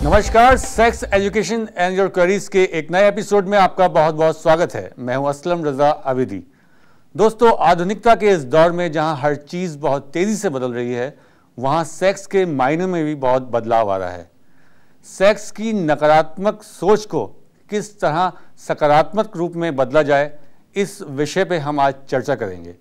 नमस्कार, sex education and your queries के एक नए एपिसोड में आपका बहुत बहुत स्वागत है। मैं हूं असलम रजा आबिदी। दोस्तों, आधुनिकता के इस दौर में जहां हर चीज़ बहुत तेज़ी से बदल रही है, वहां सेक्स के मायने में भी बहुत बदलाव आ रहा है। सेक्स की नकारात्मक सोच को किस तरह सकारात्मक रूप में बदला जाए, इस विषय पे हम आज चर्चा करेंगे।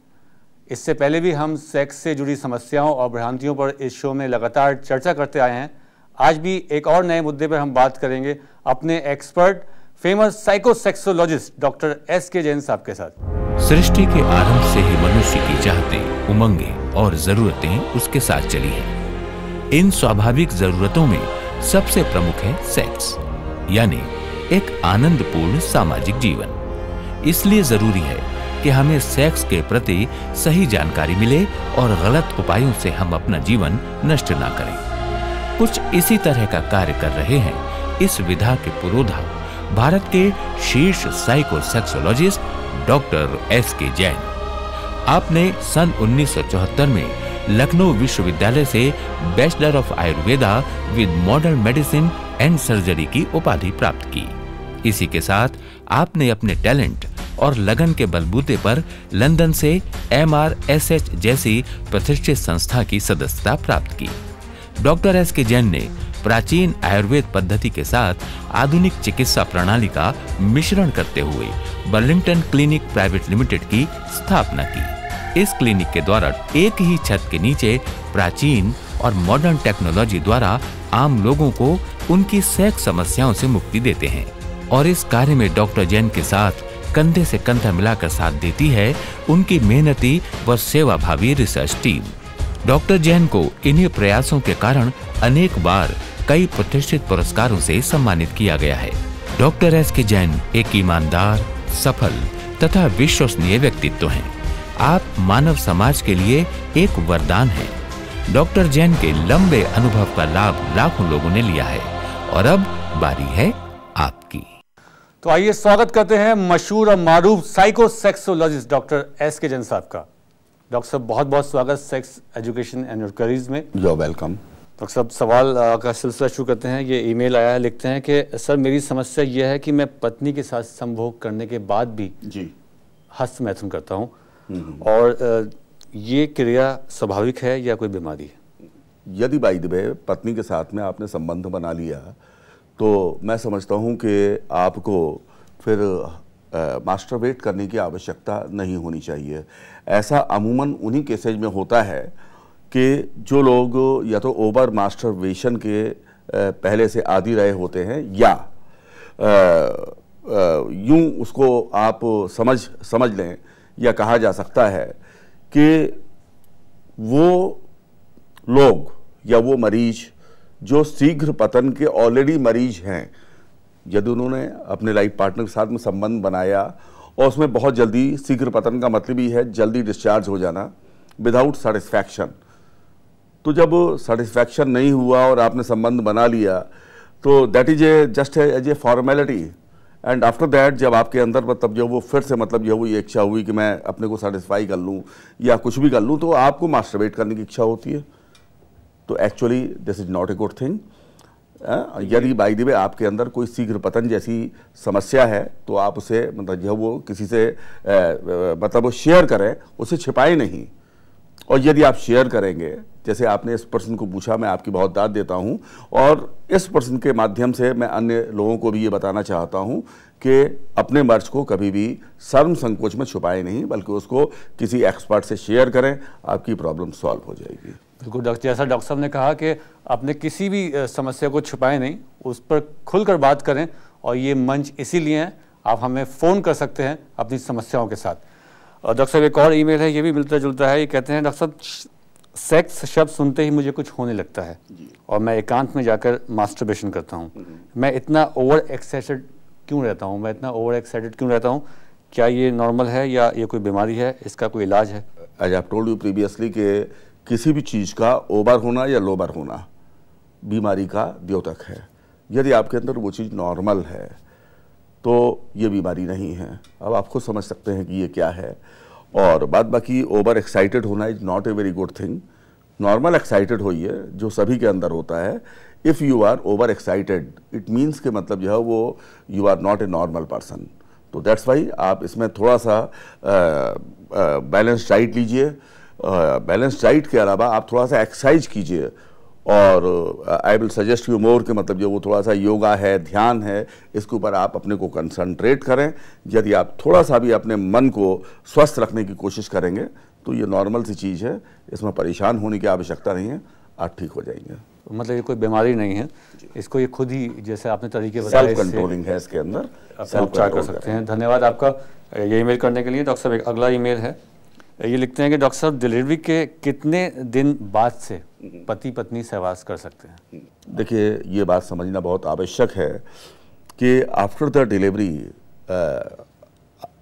इससे पहले भी हम सेक्स से जुड़ी समस्याओं और भ्रांतियों पर इस शो में लगातार चर्चा करते आए हैं। आज भी एक और नए मुद्दे पर हम बात करेंगे अपने expert, famous psychosexologist doctor S K. Jain साहब के साथ। सृष्टि के आरंभ से ही मनुष्य की चाहतें, उमंगें और जरूरतें उसके साथ चली हैं। इन स्वाभाविक जरूरतों में सबसे प्रमुख है सेक्स, यानी एक आनंदपूर्ण सामाजिक जीवन। इसलिए जरूरी है कि हमें सेक्स के प्रति सही जानकारी मिले और गलत उपायों से हम अपना जीवन नष्ट ना करें। कुछ इसी तरह का कार्य कर रहे हैं इस विधा के पुरोधा भारत के शीर्ष साइकोसेक्सोलॉजिस्ट डॉक्टर एस.के. जैन। आपने सन 1974 में लखनऊ विश्वविद्यालय से bachelor of Ayurveda with modern medicine and surgery की उपाधि प्राप्त की। इसी के साथ आपने अपने टैलेंट और लगन के बलबूते पर लंदन से MRSH जैसी प्रतिष्ठित संस्था की सदस्यता प्राप्त की। Doctor S K. जैन ने प्राचीन आयुर्वेद पद्धति के साथ आधुनिक चिकित्सा प्रणाली का मिश्रण करते हुए बर्लिंगटन क्लिनिक प्राइवेट लिमिटेड की स्थापना की। इस क्लिनिक के द्वारा एक ही छत के नीचे प्राचीन और मॉडर्न टेक्नोलॉजी द्वारा आम लोगों को उनकी सेक्स समस्याओं से मुक्ति देते हैं। और इस कार्य में डॉक्टर जैन के साथ कंधे से कंधा मिलाकर साथ देती है उनकी मेहनती व सेवाभावी रिसर्च टीम। डॉक्टर जैन को इन्हीं प्रयासों के कारण अनेक बार कई प्रतिष्ठित पुरस्कारों से सम्मानित किया गया है। Doctor S K. जैन एक ईमानदार, सफल तथा विश्वसनीय व्यक्तित्व हैं। आप मानव समाज के लिए एक वरदान हैं। डॉक्टर जैन के लंबे अनुभव का लाभ लाखों लोगों ने लिया है और अब बारी है आपकी। तो आइए स्वागत करते हैं मशहूर और मारूफ साइकोसेक्सोलॉजिस्ट डॉक्टर एस.के. जैन साहब का। डॉक्टर साहब, बहुत बहुत स्वागत sex education and your queries में। You are welcome. डॉक्टर साहब, सवाल का सिलसिला शुरू करते हैं। ये ईमेल आया है, लिखते हैं कि सर, मेरी समस्या यह है कि मैं पत्नी के साथ संभोग करने के बाद भी हस्त मैथुन करता हूँ, और ये क्रिया स्वाभाविक है या कोई बीमारी है? यदि बाय द वे पत्नी के साथ में आपने संबंध बना लिया तो मैं समझता हूँ कि आपको फिर मास्टरबेट करने की आवश्यकता नहीं होनी चाहिए। ऐसा अमूमन उन्हीं केसेज में होता है कि जो लोग या तो ओवर मास्टरबेशन के पहले से आदी रहे होते हैं, या यूं उसको आप समझ लें या कहा जा सकता है कि वो लोग या वो मरीज जो शीघ्र पतन के ऑलरेडी मरीज हैं, यदि उन्होंने अपने लाइफ पार्टनर के साथ में संबंध बनाया और उसमें बहुत जल्दी, शीघ्र पतन का मतलब ही है जल्दी डिस्चार्ज हो जाना विदाउट सेटिस्फैक्शन, तो जब सेटिस्फैक्शन नहीं हुआ और आपने संबंध बना लिया तो that is just as a formality, and after that जब आपके अंदर मतलब जो वो फिर से मतलब जो ये इच्छा हुई कि मैं अपने को सेटिस्फाई कर लूँ या कुछ भी कर लूँ, तो आपको मास्टरबेट करने की इच्छा होती है। तो actually this is not a good thing. यदि बाय द वे आपके अंदर कोई शीघ्र पतन जैसी समस्या है तो आप उसे मतलब जो वो किसी से मतलब वो शेयर करें, उसे छिपाए नहीं। और यदि आप शेयर करेंगे, जैसे आपने इस पर्सन को पूछा, मैं आपकी बहुत दाद देता हूं, और इस पर्सन के माध्यम से मैं अन्य लोगों को भी ये बताना चाहता हूं कि अपने मर्ज को कभी भी शर्म संकोच में छुपाए नहीं, बल्कि उसको किसी एक्सपर्ट से शेयर करें, आपकी प्रॉब्लम सॉल्व हो जाएगी। बिल्कुल डॉक्टर, जैसा डॉक्टर साहब ने कहा कि अपने किसी भी समस्या को छुपाएं नहीं, उस पर खुलकर बात करें, और ये मंच इसीलिए है। आप हमें फ़ोन कर सकते हैं अपनी समस्याओं के साथ। और डॉक्टर साहब, एक और ईमेल है, ये भी मिलता जुलता है। ये कहते हैं, डॉक्टर साहब, सेक्स शब्द सुनते ही मुझे कुछ होने लगता है और मैं एकांत में जाकर मास्टरबेशन करता हूँ। मैं इतना ओवर एक्साइटेड क्यों रहता हूँ? क्या ये नॉर्मल है या ये कोई बीमारी है? इसका कोई इलाज है? I have told you previously कि किसी भी चीज़ का ओवर होना या लोबर होना बीमारी का द्योतक है। यदि आपके अंदर वो चीज़ नॉर्मल है तो ये बीमारी नहीं है। अब आप खुद समझ सकते हैं कि ये क्या है। और बाद बाकी ओवर एक्साइटेड होना is not a very good thing. Normal excited होइए, जो सभी के अंदर होता है। If you are over excited it means के मतलब जो है वो you are not a normal person. तो दैट्स वाई आप इसमें थोड़ा सा बैलेंस डाइट लीजिए। बैलेंस डाइट के अलावा आप थोड़ा सा एक्सरसाइज कीजिए। और I will suggest you more के मतलब जो वो थोड़ा सा योगा है, ध्यान है, इसके ऊपर आप अपने को कंसंट्रेट करें। यदि आप थोड़ा सा भी अपने मन को स्वस्थ रखने की कोशिश करेंगे तो ये नॉर्मल सी चीज़ है, इसमें परेशान होने की आवश्यकता नहीं है, आप ठीक हो जाएंगे। मतलब ये कोई बीमारी नहीं है, इसको ये खुद ही जैसे आपने तरीके बताए सेल्फ कंट्रोलिंग है इसके अंदर, अपना उपचार कर सकते हैं। धन्यवाद आपका ये ईमेल करने के लिए। डॉक्टर साहब एक अगला ईमेल है, ये लिखते हैं कि डॉक्टर साहब डिलीवरी के कितने दिन बाद से पति पत्नी सहवास कर सकते हैं? देखिए ये बात समझना बहुत आवश्यक है कि after the delivery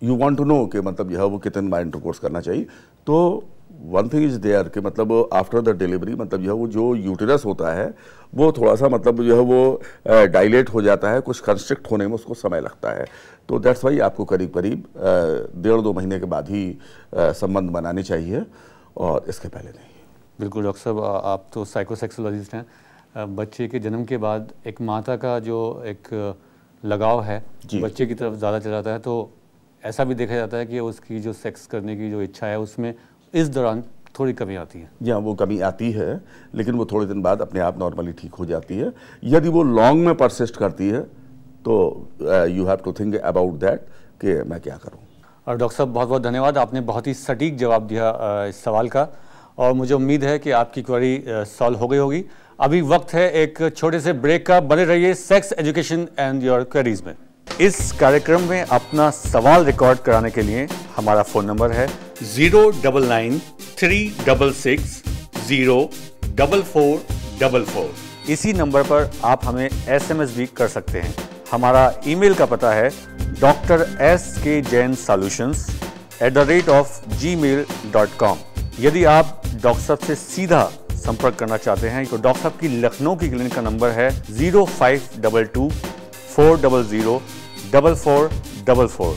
you want to know कि मतलब यह वो कितने बार इंटरकोर्स करना चाहिए। तो वन थिंग इज देयर कि मतलब आफ्टर द डिलीवरी मतलब यह वो जो यूटेरस होता है वो थोड़ा सा मतलब जो है वो डायलेट हो जाता है, कुछ कंस्ट्रिक्ट होने में उसको समय लगता है। तो दैट्स वाई आपको करीब करीब 1.5-2 महीने के बाद ही संबंध बनाने चाहिए और इसके पहले नहीं। बिल्कुल डॉक्टर साहब, आप तो साइकोसेक्सोलॉजिस्ट हैं। बच्चे के जन्म के बाद एक माता का जो एक लगाव है बच्चे की तरफ ज़्यादा चला जाता है, तो ऐसा भी देखा जाता है कि उसकी जो सेक्स करने की जो इच्छा है उसमें इस दौरान थोड़ी कमी आती है। या वो कमी आती है, लेकिन वो थोड़े दिन बाद अपने आप नॉर्मली ठीक हो जाती है। यदि वो लॉन्ग में परसिस्ट करती है तो you have to think about that कि मैं क्या करूं। और डॉक्टर साहब बहुत बहुत धन्यवाद, आपने बहुत ही सटीक जवाब दिया इस सवाल का और मुझे उम्मीद है कि आपकी क्वेरी सॉल्व हो गई होगी। अभी वक्त है एक छोटे से ब्रेक का, बने रहिए sex education and your queries में। इस कार्यक्रम में अपना सवाल रिकॉर्ड कराने के लिए हमारा फ़ोन नंबर है 09936604444। इसी नंबर पर आप हमें SMS भी कर सकते हैं। हमारा ईमेल का पता है drskjainsolutions@gmail.com। यदि आप डॉक्टर साहब से सीधा संपर्क करना चाहते हैं तो डॉक्टर साहब की लखनऊ की क्लिनिक का नंबर है 0522-400-4444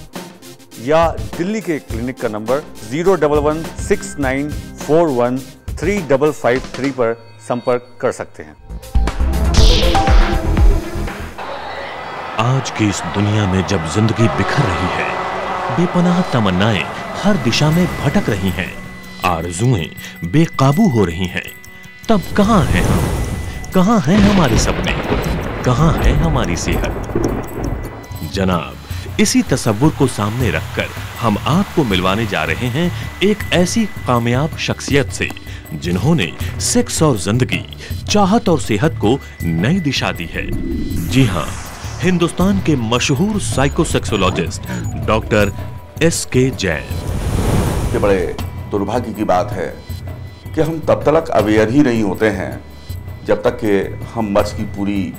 या दिल्ली के क्लिनिक का नंबर 01169413553 पर संपर्क कर सकते हैं। आज की इस दुनिया में जब जिंदगी बिखर रही है, बेपनाह तमन्नाएं हर दिशा में भटक रही हैं, आरज़ुएं बेकाबू हो रही हैं, तब कहां हैं हम? कहां हैं हमारे सपने? कहां है हमारी सेहत? जनाब, इसी तसव्वुर को सामने रखकर हम आपको मिलवाने जा रहे हैं एक ऐसी कामयाब शख्सियत से जिन्होंने सेक्स और जिंदगी, चाहत और सेहत को नई दिशा दी है। जी हां, हिंदुस्तान के मशहूर साइकोसेक्सोलॉजिस्ट डॉक्टर SK जैन। ये बड़े दुर्भाग्य की बात है कि हम तब तक अवेयर ही नहीं होते हैं जब तक कि हम मर्ज की पूरी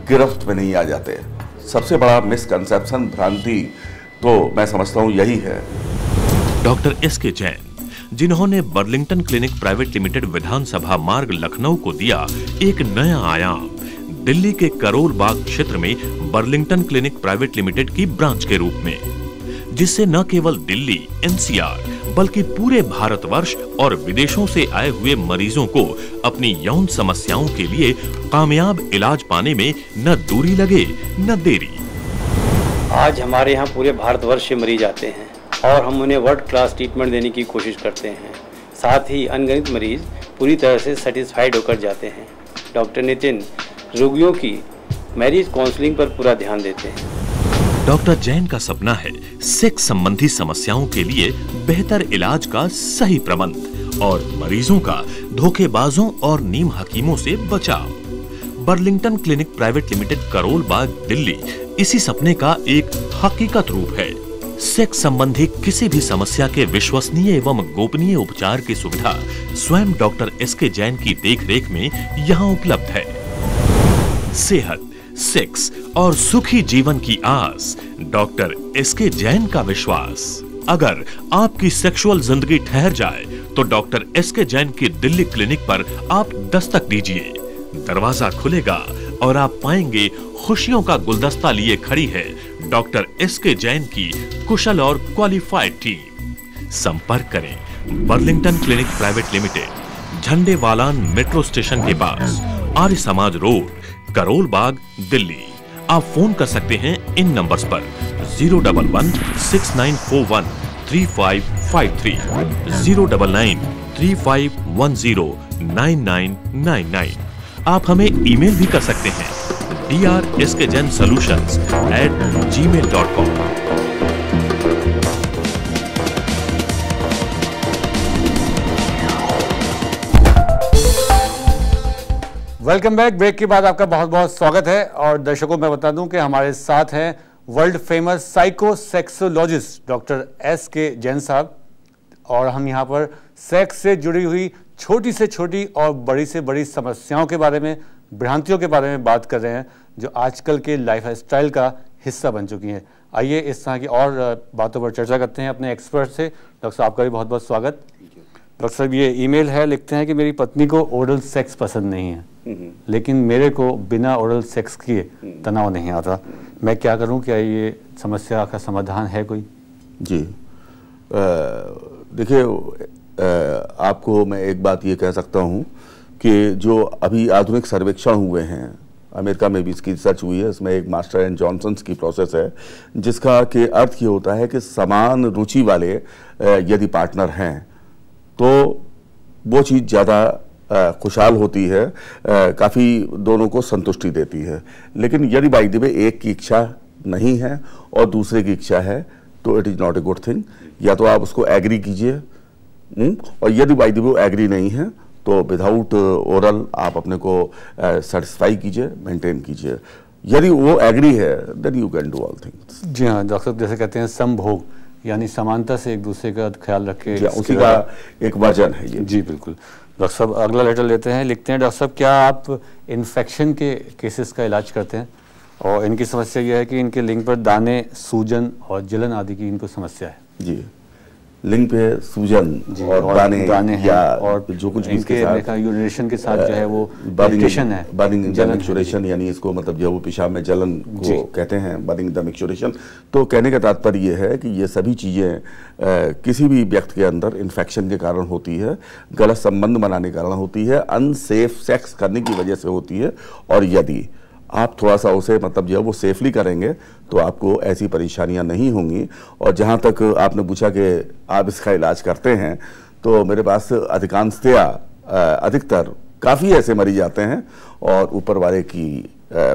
गिरफ्त में नहीं आ जाते। सबसे बड़ा मिसकंसेप्शन, भ्रांति तो मैं समझता हूं यही है। डॉक्टर SK जैन, जिन्होंने बर्लिंगटन क्लिनिक प्राइवेट लिमिटेड विधानसभा मार्ग लखनऊ को दिया एक नया आयाम, दिल्ली के करोल बाग क्षेत्र में बर्लिंगटन क्लिनिक प्राइवेट लिमिटेड की ब्रांच के रूप में, जिससे न केवल दिल्ली NCR बल्कि पूरे भारतवर्ष और विदेशों से आए हुए मरीजों को अपनी यौन समस्याओं के लिए कामयाब इलाज पाने में न दूरी लगे न देरी। आज हमारे यहाँ पूरे भारतवर्ष से मरीज आते हैं और हम उन्हें वर्ल्ड क्लास ट्रीटमेंट देने की कोशिश करते हैं। साथ ही अनगिनत मरीज पूरी तरह से सेटिस्फाइड होकर जाते हैं। डॉक्टर नितिन रोगियों की मैरिज काउंसलिंग पर पूरा ध्यान देते हैं। डॉक्टर जैन का सपना है सेक्स संबंधी समस्याओं के लिए बेहतर इलाज का सही प्रबंध और मरीजों का धोखेबाजों और नीम हकीमों से बचाव। Burlington clinic private limited Karol Bagh Delhi इसी सपने का एक हकीकत रूप है। सेक्स संबंधी किसी भी समस्या के विश्वसनीय एवं गोपनीय उपचार की सुविधा स्वयं डॉक्टर SK जैन की देखरेख में यहाँ उपलब्ध है। सेहत, सेक्स और सुखी जीवन की आस, डॉक्टर SK जैन का विश्वास। अगर आपकी सेक्सुअल जिंदगी ठहर जाए तो डॉक्टर SK जैन की दिल्ली क्लिनिक पर आप दस्तक दीजिए। दरवाजा खुलेगा और आप पाएंगे खुशियों का गुलदस्ता लिए खड़ी है डॉक्टर एसके जैन की कुशल और क्वालिफाइड टीम। संपर्क करें Burlington clinic private limited, Jhandewalan metro station के पास, आर्य समाज रोड, करोल बाग, दिल्ली। आप फोन कर सकते हैं इन नंबर्स पर 011-6941-3553, 099-3510-9999। आप हमें ईमेल भी कर सकते हैं drskjensolutions@gmail.com। Welcome back. ब्रेक के बाद आपका बहुत बहुत स्वागत है। और दर्शकों मैं बता दूं कि हमारे साथ हैं world famous psychosexologist doctor S K Jain साहब, और हम यहाँ पर सेक्स से जुड़ी हुई छोटी से छोटी और बड़ी से बड़ी समस्याओं के बारे में, भ्रांतियों के बारे में बात कर रहे हैं जो आजकल के लाइफ स्टाइल का हिस्सा बन चुकी हैं। आइए इस तरह की और बातों पर चर्चा करते हैं अपने एक्सपर्ट से। डॉक्टर साहब आपका भी बहुत बहुत स्वागत। डॉक्टर साहब ये ईमेल है, लिखते हैं कि मेरी पत्नी को ओरल सेक्स पसंद नहीं है, लेकिन मेरे को बिना ओरल सेक्स किए तनाव नहीं आता। मैं क्या करूं? क्या ये समस्या का समाधान है कोई? जी देखिए, आपको मैं एक बात ये कह सकता हूं कि जो अभी आधुनिक सर्वेक्षण हुए हैं, अमेरिका में भी इसकी रिसर्च हुई है, इसमें एक मास्टर एंड जॉनसन की प्रोसेस है, जिसका के अर्थ ये होता है कि समान रुचि वाले यदि पार्टनर हैं तो वो चीज़ ज़्यादा खुशहाल होती है, काफ़ी दोनों को संतुष्टि देती है। लेकिन यदि बाई द वे एक की इच्छा नहीं है और दूसरे की इच्छा है तो it is not a good thing. या तो आप उसको एग्री कीजिए, और यदि बाई द वे वो एग्री नहीं है तो विदाउट ओरल आप अपने को सेटिस्फाई कीजिए, मेंटेन कीजिए। यदि वो एग्री है then you can do all things. जी हाँ डॉक्टर साहब, जैसे कहते हैं समभोग, यानी समानता से एक दूसरे का ख्याल रखे, उसी का एक वर्जन है ये। जी बिल्कुल। डॉक्टर साहब अगला लेटर लेते हैं, लिखते हैं डॉक्टर साहब क्या आप इन्फेक्शन के केसेस का इलाज करते हैं? और इनकी समस्या यह है कि इनके लिंग पर दाने, सूजन और जलन आदि की इनको समस्या है। जी, लिंग पे सूजन और दाने या और जो कुछ भी इसके साथ यूरिनेशन के साथ जो है वो इरिटेशन है, बर्निंग द मिक्सचुरेशन, यानी इसको मतलब जो वो पेशाब में जलन को कहते हैं बर्निंग द मिक्सचुरेशन। तो कहने का तात्पर्य ये है कि ये सभी चीज़ें किसी भी व्यक्ति के अंदर इन्फेक्शन के कारण होती है, गलत संबंध बनाने के कारण होती है, अनसेफ सेक्स करने की वजह से होती है। और यदि आप थोड़ा सा उसे मतलब जो है वो सेफली करेंगे तो आपको ऐसी परेशानियां नहीं होंगी। और जहां तक आपने पूछा कि आप इसका इलाज करते हैं, तो मेरे पास अधिकतर काफ़ी ऐसे मरीज आते हैं और ऊपर वाले की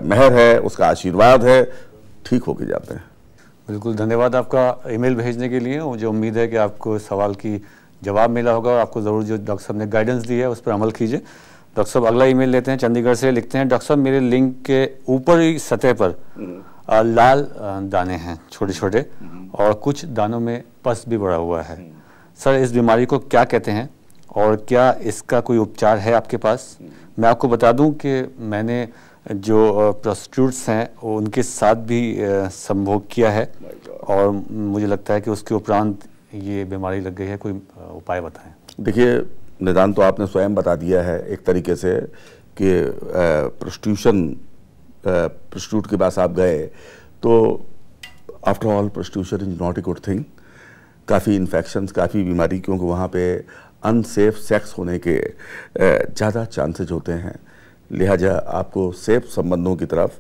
मेहर है, उसका आशीर्वाद है, ठीक होके जाते हैं। बिल्कुल, धन्यवाद आपका ईमेल भेजने के लिए। मुझे उम्मीद है कि आपको सवाल की जवाब मिला होगा और आपको ज़रूर जो डॉक्टर साहब ने गाइडेंस दी है उस पर अमल कीजिए। डॉक्टर साहब अगला ईमेल लेते हैं, चंडीगढ़ से, लिखते हैं डॉक्टर साहब मेरे लिंग के ऊपरी सतह पर लाल दाने हैं छोटे छोटे, और कुछ दानों में पस भी बढ़ा हुआ है। सर इस बीमारी को क्या कहते हैं और क्या इसका कोई उपचार है आपके पास? मैं आपको बता दूं कि मैंने जो प्रोस्टिट्यूट्स हैं उनके साथ भी संभोग किया है और मुझे लगता है कि उसके उपरांत ये बीमारी लग गई है। कोई उपाय बताएं। देखिए, निदान तो आपने स्वयं बता दिया है एक तरीके से कि प्रोस्टिट्यूट के पास आप गए तो after all prostitution is not a good thing. काफ़ी इन्फेक्शंस, काफ़ी बीमारी, क्योंकि वहाँ पे अनसेफ सेक्स होने के ज़्यादा चांसेज होते हैं। लिहाजा आपको सेफ संबंधों की तरफ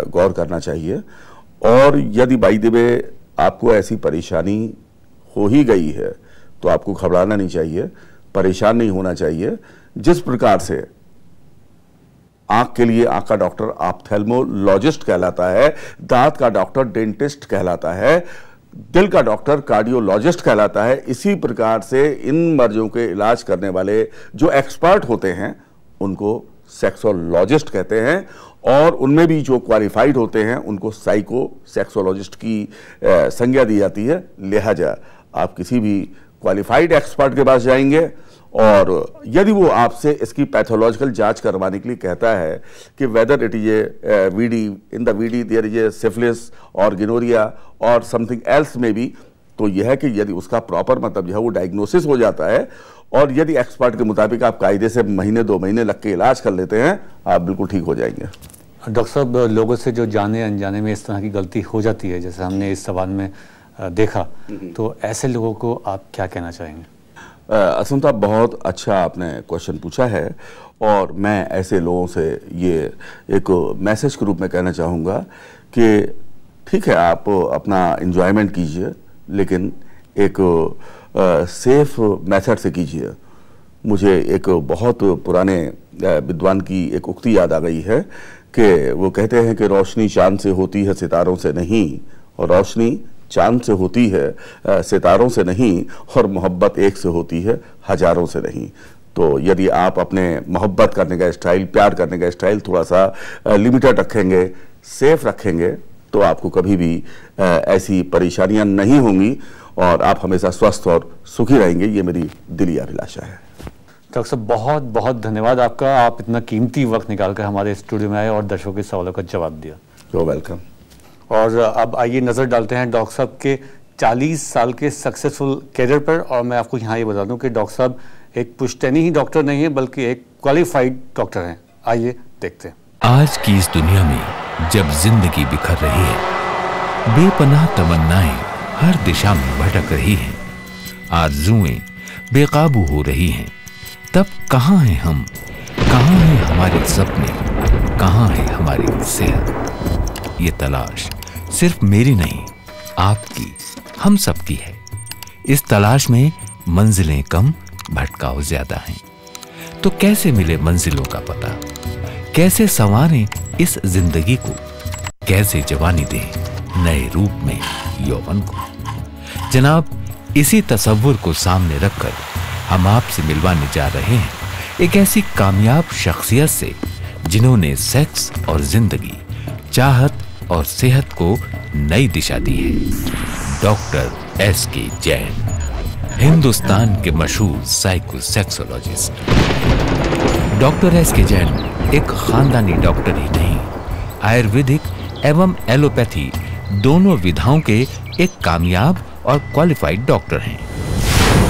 गौर करना चाहिए। और यदि बाई द वे आपको ऐसी परेशानी हो ही गई है तो आपको घबराना नहीं चाहिए, परेशान नहीं होना चाहिए। जिस प्रकार से आंख के लिए आंख का डॉक्टर ऑप्थेल्मोलॉजिस्ट कहलाता है, दांत का डॉक्टर डेंटिस्ट कहलाता है, दिल का डॉक्टर कार्डियोलॉजिस्ट कहलाता है, इसी प्रकार से इन मर्जों के इलाज करने वाले जो एक्सपर्ट होते हैं उनको सेक्सोलॉजिस्ट कहते हैं, और उनमें भी जो क्वालिफाइड होते हैं उनको साइको सेक्सोलॉजिस्ट की संज्ञा दी जाती है। लिहाजा आप किसी भी क्वालिफाइड एक्सपर्ट के पास जाएंगे और यदि वो आपसे इसकी पैथोलॉजिकल जांच करवाने के लिए कहता है कि whether it is a VD, in the VD there is a syphilis और गिनोरिया और समथिंग एल्स में भी, तो यह है कि यदि उसका प्रॉपर मतलब जो है वो डायग्नोसिस हो जाता है और यदि एक्सपर्ट के मुताबिक आप कायदे से महीने 2 महीने लग के इलाज कर लेते हैं, आप बिल्कुल ठीक हो जाएंगे। डॉक्टर साहब, लोगों से जो जाने अनजाने में इस तरह की गलती हो जाती है, जैसे हमने इस सवाल में देखा, तो ऐसे लोगों को आप क्या कहना चाहेंगे? असम साहब, बहुत अच्छा आपने क्वेश्चन पूछा है, और मैं ऐसे लोगों से ये एक मैसेज के रूप में कहना चाहूँगा कि ठीक है, आप अपना एंजॉयमेंट कीजिए, लेकिन एक सेफ मेथड से कीजिए। मुझे एक बहुत पुराने विद्वान की एक उक्ति याद आ गई है कि वो कहते हैं कि रोशनी चांद से होती है, सितारों से नहीं, और रोशनी चांद से होती है, सितारों से नहीं, और मोहब्बत एक से होती है, हजारों से नहीं। तो यदि आप अपने मोहब्बत करने का स्टाइल, प्यार करने का स्टाइल थोड़ा सा लिमिटेड रखेंगे, सेफ रखेंगे, तो आपको कभी भी ऐसी परेशानियां नहीं होंगी और आप हमेशा स्वस्थ और सुखी रहेंगे। ये मेरी दिली अभिलाषा है। डॉक्टर साहब, बहुत बहुत धन्यवाद आपका। आप इतना कीमती वक्त निकालकर हमारे स्टूडियो में आए और दर्शकों के सवालों का जवाब दिया। You welcome. और अब आइए नज़र डालते हैं डॉक्टर साहब के 40 साल के सक्सेसफुल कैरियर पर। और मैं आपको यहाँ ये बता दूं कि डॉक्टर साहब एक पुश्तैनी ही डॉक्टर नहीं है, बल्कि एक क्वालिफाइड डॉक्टर हैं। आइए देखते हैं। आज की इस दुनिया में जब जिंदगी बिखर रही है, बेपनाह तमन्नाएं हर दिशा में भटक रही हैं, आरज़ुएं बेकाबू हो रही हैं, तब कहाँ हैं हम, कहाँ हैं हमारे सपने, कहाँ है हमारी सेहत? ये तलाश सिर्फ मेरी नहीं, आपकी, हम सबकी है। इस तलाश में मंजिलें कम, भटकाव ज्यादा हैं। तो कैसे मिले मंजिलों का पता? कैसे संवारें इस जिंदगी को? कैसे जवानी दें नए रूप में यौवन को? जनाब, इसी तसव्वुर को सामने रखकर हम आपसे मिलवाने जा रहे हैं एक ऐसी कामयाब शख्सियत से जिन्होंने सेक्स और जिंदगी, चाहत और सेहत को नई दिशा दी है। डॉक्टर एसके जैन, हिंदुस्तान के मशहूर साइकोसेक्सोलॉजिस्ट। डॉक्टर एसके जैन एक खानदानी डॉक्टर ही नहीं, आयुर्वेदिक एवं एलोपैथी दोनों विधाओं के एक कामयाब और क्वालिफाइड डॉक्टर हैं।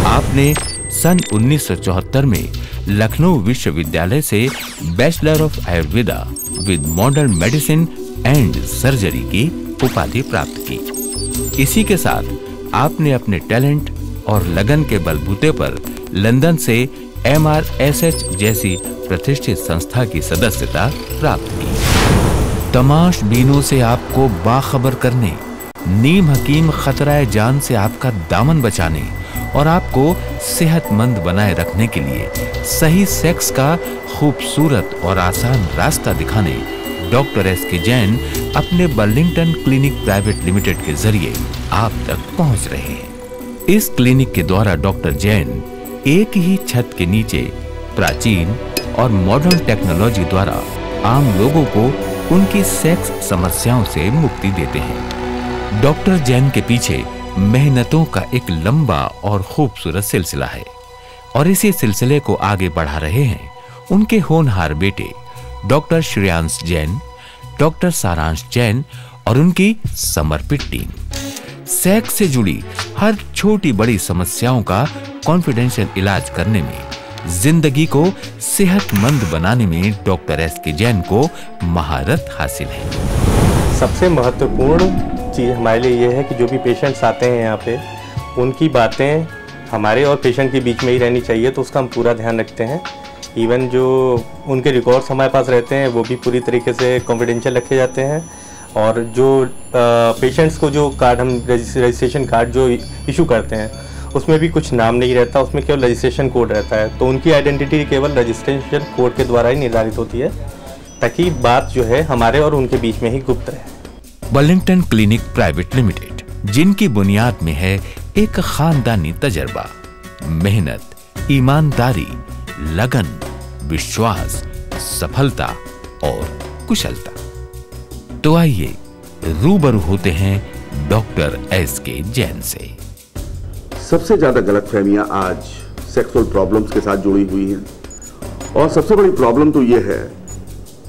आपने सन 1974 में लखनऊ विश्वविद्यालय से bachelor of Ayurveda with modern medicine and surgery की उपाधि प्राप्त की। इसी के साथ आपने अपने टैलेंट और लगन के बलबूते पर लंदन से MRSH जैसी प्रतिष्ठित संस्था की सदस्यता प्राप्त की। तमाशबीनों से आपको बाखबर करने, नीम हकीम खतराए जान से आपका दामन बचाने और आपको सेहतमंद बनाए रखने के लिए सही सेक्स का खूबसूरत और आसान रास्ता दिखाने डॉक्टर एसके जैन अपने बर्लिंगटन क्लिनिक प्राइवेट लिमिटेड के जरिए आप तक पहुंच रहे हैं। इस क्लिनिक के द्वारा डॉक्टर जैन एक ही छत के नीचे प्राचीन और मॉडर्न टेक्नोलॉजी द्वारा आम लोगों को उनकी सेक्स समस्याओं से मुक्ति देते हैं। डॉक्टर जैन के पीछे मेहनतों का एक लंबा और खूबसूरत सिलसिला है और इसी सिलसिले को आगे बढ़ा रहे हैं उनके होनहार बेटे डॉक्टर श्रेयांश जैन, डॉक्टर सारांश जैन और उनकी समर्पित टीम। सेक्स से जुड़ी हर छोटी बड़ी समस्याओं का कॉन्फिडेंशियल इलाज करने में, जिंदगी को सेहतमंद बनाने में डॉक्टर एसके जैन को महारत हासिल है। सबसे महत्वपूर्ण चीज़ हमारे लिए ये है कि जो भी पेशेंट्स आते हैं यहाँ पे, उनकी बातें हमारे और पेशेंट के बीच में ही रहनी चाहिए, तो उसका हम पूरा ध्यान रखते हैं। इवन जो उनके रिकॉर्ड्स हमारे पास रहते हैं वो भी पूरी तरीके से कॉन्फिडेंशियल रखे जाते हैं। और जो पेशेंट्स को जो कार्ड हम रजिस्ट्रेशन कार्ड जो इशू करते हैं उसमें भी कुछ नाम नहीं रहता, उसमें केवल रजिस्ट्रेशन कोड रहता है। तो उनकी आइडेंटिटी केवल रजिस्ट्रेशन कोड के द्वारा ही निर्धारित होती है, ताकि बात जो है हमारे और उनके बीच में ही गुप्त रहे। बर्लिंगटन क्लिनिक प्राइवेट लिमिटेड, जिनकी बुनियाद में है एक खानदानी तजर्बा, मेहनत, ईमानदारी, लगन, विश्वास, सफलता और कुशलता। तो आइए रूबरू होते हैं डॉक्टर एसके जैन से। सबसे ज्यादा गलतफहमियां आज सेक्सुअल प्रॉब्लम्स के साथ जुड़ी हुई हैं, और सबसे बड़ी प्रॉब्लम तो ये है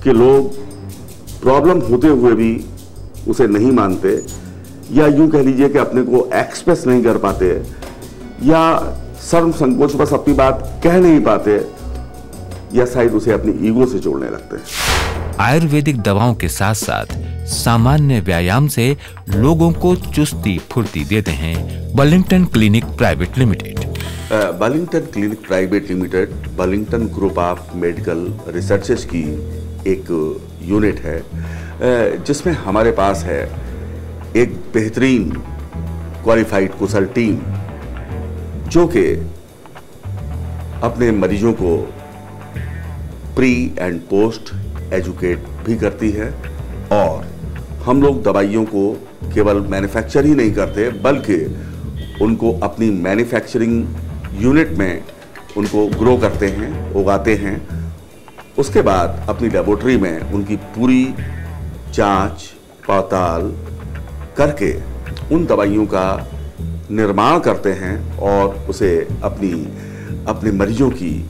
कि लोग प्रॉब्लम होते हुए भी उसे नहीं मानते, या यूं कह लीजिए कि अपने को एक्सप्रेस नहीं कर पाते, या शर्म संकोच बस अपनी बात कह नहीं पाते, या शायद उसे अपनी ईगो से जोड़ने लगते हैं। आयुर्वेदिक दवाओं के साथ साथ सामान्य व्यायाम से लोगों को चुस्ती फुर्ती देते हैं Burlington clinic private limited. Burlington clinic private limited Burlington group of medical researches की एक यूनिट है, जिसमें हमारे पास है एक बेहतरीन क्वालिफाइड कुशल टीम जो कि अपने मरीजों को प्री एंड पोस्ट एजुकेट भी करती है। और हम लोग दवाइयों को केवल मैन्युफैक्चर ही नहीं करते, बल्कि उनको अपनी मैन्युफैक्चरिंग यूनिट में उनको ग्रो करते हैं, उगाते हैं। उसके बाद अपनी लेबोरेटरी में उनकी पूरी जांच पड़ताल करके उन दवाइयों का निर्माण करते हैं और उसे अपने मरीजों की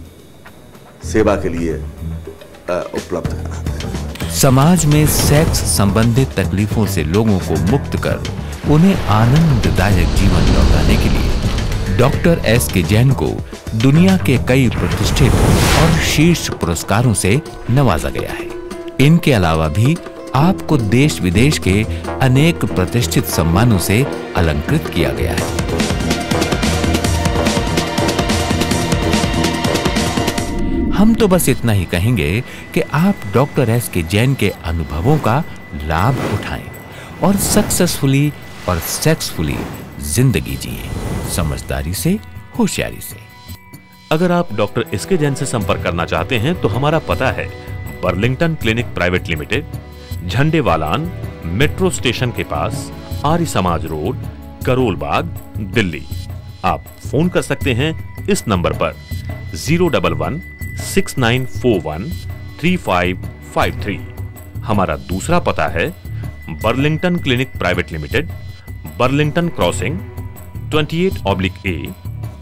सेवा के लिए उपलब्ध कराते हैं। समाज में सेक्स संबंधित तकलीफों से लोगों को मुक्त कर उन्हें आनंददायक जीवन लौटाने के लिए डॉक्टर एसके जैन को दुनिया के कई प्रतिष्ठित और शीर्ष पुरस्कारों से नवाजा गया है। इनके अलावा भी आपको देश विदेश के अनेक प्रतिष्ठित सम्मानों से अलंकृत किया गया है। हम तो बस इतना ही कहेंगे कि आप डॉक्टर एसके जैन के अनुभवों का लाभ उठाएं और सक्सेसफुली और सेक्सफुली जिंदगी जिए, समझदारी से, होशियारी से। अगर आप डॉक्टर एसके जैन से संपर्क करना चाहते हैं तो हमारा पता है Burlington clinic private limited, Jhandewalan metro station के पास, आर्य समाज रोड, करोल बाग, दिल्ली। आप फोन कर सकते हैं इस नंबर पर 011-6941-3553। हमारा दूसरा पता है Burlington clinic private limited, Burlington crossing 28/A,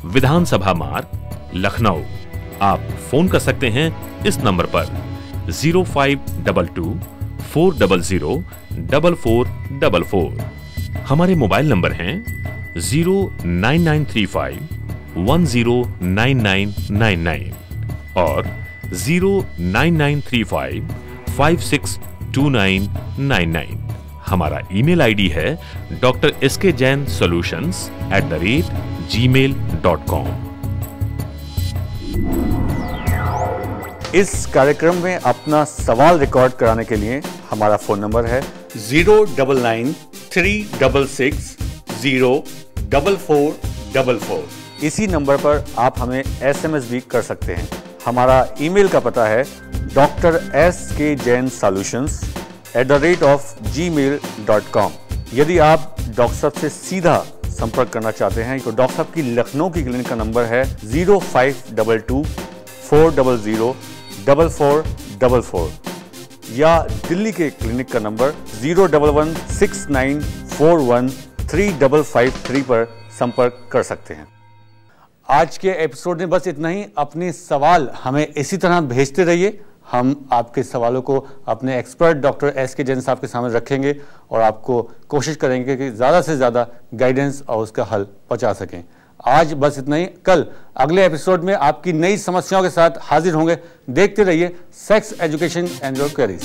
विधानसभा मार्ग, लखनऊ। आप फोन कर सकते हैं इस नंबर पर 0522-400-4444। हमारे मोबाइल नंबर हैं 09935-109999 और 09935-562999। हमारा ईमेल आईडी है drskjainsolutions@gmail.com। इस कार्यक्रम में अपना सवाल रिकॉर्ड कराने के लिए हमारा फोन नंबर है 099-366-04444। इसी नंबर पर आप हमें SMS भी कर सकते हैं। हमारा ईमेल का पता है drskjainsolutions@gmail.com। यदि आप डॉक्टर साहब से सीधा संपर्क करना चाहते हैं तो डॉक्टर साहब की लखनऊ की क्लिनिक का नंबर है 0522-400-4444 या दिल्ली के क्लिनिक का नंबर 011-6941-3553 पर संपर्क कर सकते हैं। आज के एपिसोड में बस इतना ही। अपने सवाल हमें इसी तरह भेजते रहिए। हम आपके सवालों को अपने एक्सपर्ट डॉक्टर एसके जैन साहब के सामने रखेंगे और आपको कोशिश करेंगे कि ज़्यादा से ज़्यादा गाइडेंस और उसका हल पहुंचा सकें। आज बस इतना ही। कल अगले एपिसोड में आपकी नई समस्याओं के साथ हाजिर होंगे। देखते रहिए sex education and your queries.